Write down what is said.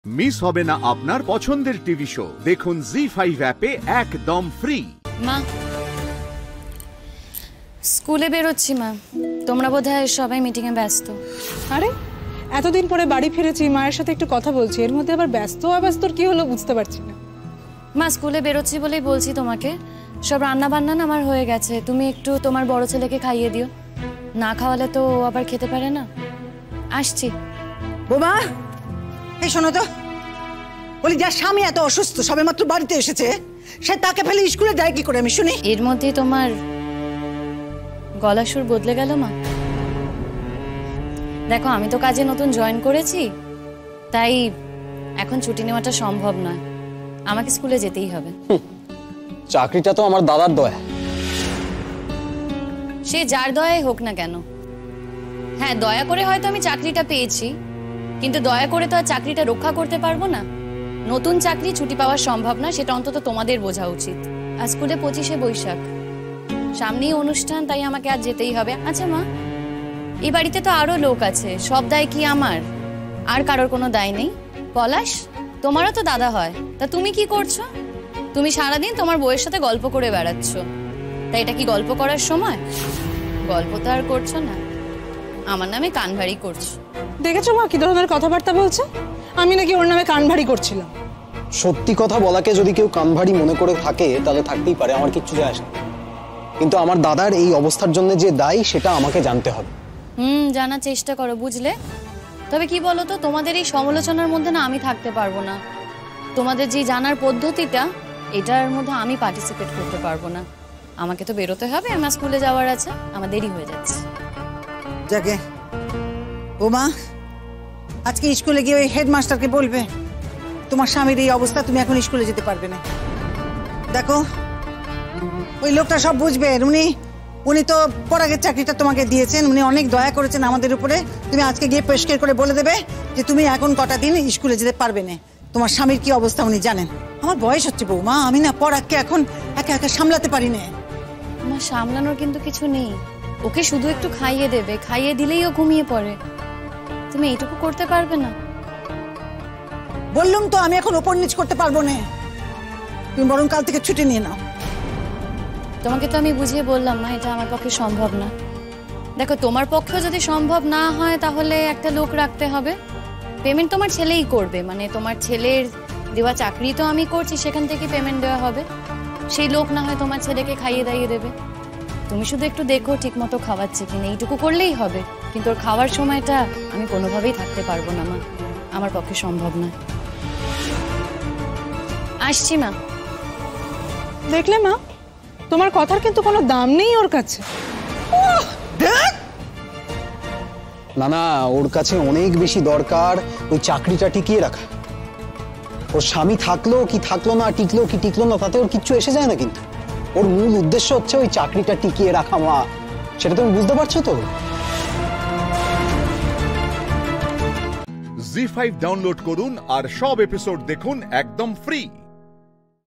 Miss হবে না আপনার পছন্দের টিভি শো। দেখুন জি5 অ্যাপে একদম ফ্রি। মা, স্কুলে বেরোচ্ছি মা। তোমরা বোধহয় সবাই মিটিংয়ে ব্যস্ত। আরে এতদিন পরে বাড়ি ফিরেছি, মায়ের সাথে একটু কথা বলছি, এর মধ্যে আবার ব্যস্ত অব্যস্তর কি হলো বুঝতে পারছি না। মা, স্কুলে বেরোচ্ছি বলেই বলছি তোমাকে, সব রান্না বান্না না আমার হয়ে গেছে। তুমি একটু তোমার বড় ছেলেকে খাইয়ে দিও, না খাওয়ালে তো ও আবার খেতে পারে না। আসছি। বোমা, এই শোনো তো, বলি যার স্বামী এত অসুস্থ সবে মাত্র বাড়িতে এসেছে, সে তাকে ফেলে স্কুলে যায় কি করে আমি শুনি? এর মধ্যেই তোমার গলা সুর বদলে গেল মা। দেখো, আমি তো কাজে নতুন জয়েন করেছি, তাই এখন ছুটি নেওয়াটা সম্ভব নয়। আমাকে স্কুলে যেতেই হবে। চাকরিটা তো আমার দাদার দয়া। সে যার দয়াই হোক না কেন। হ্যাঁ, দয়া করে হয়তো আমি চাকরিটা পেয়েছি, কিন্তু দয়া করে তো আর চাকরিটা রক্ষা করতে পারবো না। নতুন চাকরি ছুটি পাওয়া সম্ভব না, সেটা অন্তত তোমাদের বোঝা উচিত। আর স্কুলে 25শে বৈশাখ, সামনেই অনুষ্ঠান, তাই আমাকে আজ যেতেই হবে। আচ্ছা মা, এই বাড়িতে তো আরো লোক আছে, সব দায় কি আমার? আর কারোর কোনো দায় নেই? পলাশ, তোমারও তো দাদা হয়, তা তুমি কি করছো? তুমি সারাদিন তোমার বউয়ের সাথে গল্প করে বেড়াচ্ছ, তাই এটা কি গল্প করার সময়? গল্প তো আর করছো না, আমার নামে কান ভারী করছো। দেখেছো মা কি ধরনের কথাবার্তা বলছে? আমি নাকি ওর নামে কান ভারী করছিলাম? সত্যি কথা বলাকে যদি কেউ কান ভারী মনে করে থাকে তাহলে থাকতেই পারে, আমার কিচ্ছু যায় আসে না। কিন্তু আমার দাদার এই অবস্থার জন্য যে দায়ী সেটা আমাকে জানতে হবে। জানার চেষ্টা করো, বুঝলে? তবে কি বলো তো, তোমাদের এই সমালোচনার মধ্যে না আমি থাকতে পারবো না। তোমাদের যে জানার পদ্ধতিটা, এটার মধ্যে আমি পার্টিসিপেট করতে পারবো না। আমাকে তো বেরোতে হবে, আমার স্কুলে যাওয়ার আছে, আমার দেরি হয়ে যাচ্ছে। যাকে বোমা, আজকে স্কুলে গিয়ে ওই হেডমাস্টারকে বলবে তোমার স্বামীর এই অবস্থা, তুমি এখন স্কুলে যেতে পারবে না। দেখো, ওই লোকটা সব বুঝবে। উনি তো পরাগের চাকরিটা তোমাকে দিয়েছেন, উনি অনেক দয়া করেছেন আমাদের উপরে। তুমি আজকে গিয়ে পরিষ্কার করে বলে দেবে যে তুমি এখন কটা দিন স্কুলে যেতে পারবে না। তোমার স্বামীর কি অবস্থা উনি জানেন। আমার বয়স হচ্ছে বৌমা, আমি না পরাগকে এখন একা একা সামলাতে পারি না। আমার সামলানোর কিন্তু কিছু নেই, ওকে শুধু একটু খাইয়ে দেবে, খাইয়ে দিলেই ও ঘুমিয়ে পড়ে। তুমি এইটুকু করতে পারবে না? বললাম তো আমি এখন ওপর নিচ করতে পারবো না, তুমি বরং কাল থেকে ছুটি নিয়ে নাও। তোমাকে তো আমি বুঝিয়ে বললাম না, এটা আমার পক্ষে সম্ভব না। দেখো, তোমার পক্ষে যদি সম্ভব না হয় তাহলে একটা লোক রাখতে হবে। পেমেন্ট তোমার ছেলেই করবে, মানে তোমার ছেলের দেওয়া চাকরি তো আমি করছি, সেখান থেকে পেমেন্ট দেওয়া হবে। সেই লোক না হয় তোমার ছেলেকে খাইয়ে দাইয়ে দেবে। তুমি শুধু একটু দেখো ঠিক মতো খাওয়াচ্ছে কিনা, এইটুকু করলেই হবে। কিন্তু ওর খাওয়ার সময়টা আমি কোনোভাবেই থাকতে পারবো না মা, আমার পক্ষে সম্ভব না। আসছি মা। দেখলে মা, তোমার কথার কিন্তু কোনো দাম নেই ওর কাছে। না না, ওর কাছে অনেক বেশি দরকার ওই চাকরিটা টিকিয়ে রাখা। ওর স্বামী থাকলো কি থাকলো না, টিকলো কি টিকলো না, তাতে ওর কিচ্ছু এসে যায় না। কিন্তু ওর মূল উদ্দেশ্য হচ্ছে ওই চাকরিটা টিকিয়ে রাখা মা, সেটা তুমি বুঝতে পারছো তো? জি5 ডাউনলোড করুন আর সব এপিসোড দেখুন একদম ফ্রি।